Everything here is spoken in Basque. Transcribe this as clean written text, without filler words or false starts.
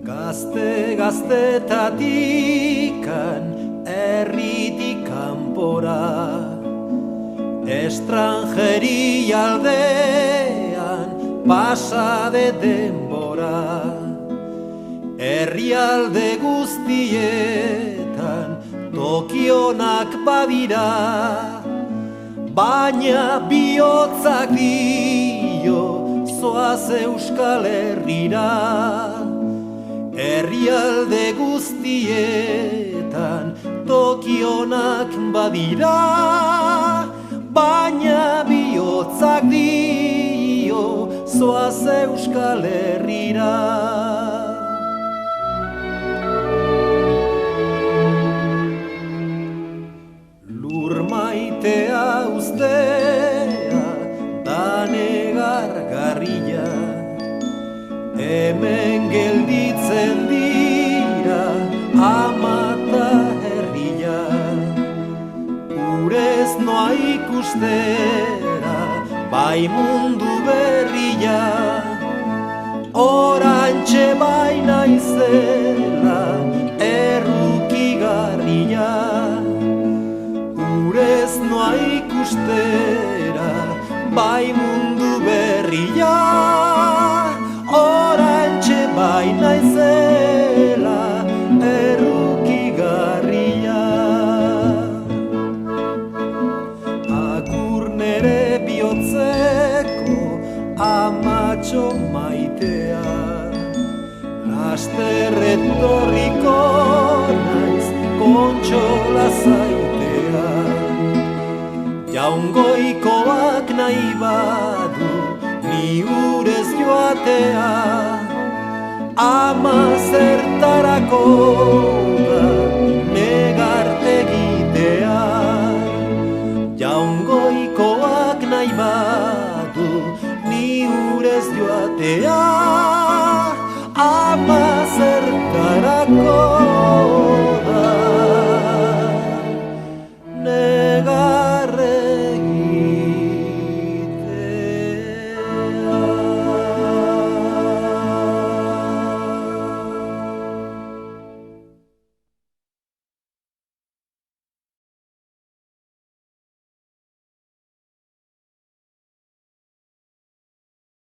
Gaztetatikan herritik kanpora, estrangeria aldean pasade denbora. Herrialde guztietan tokionak badira, baina bihotzak dio zoaz Euskal Herrira. Herrialde guztietan tokionak badira, baina bihotzak dio zoaz Euskal Herrira. Lur maitea ustea da negargarria, hemen gelditzen dira ama ta herria. Urez noa ikustera bai mundu berria, orantxe bai naizela errukigarria. Urez noa ikustera bai mundu berria, orantxe bai naizela errukigarria. Agur nere bihotzeko amatxo maitea, laster etorriko naiz kontsola zaitea. Jaungoikoak nahi badu ni urez joatea, ama zertarako da negar egitea. Jaungoikoak nahi badu ni urez joatea,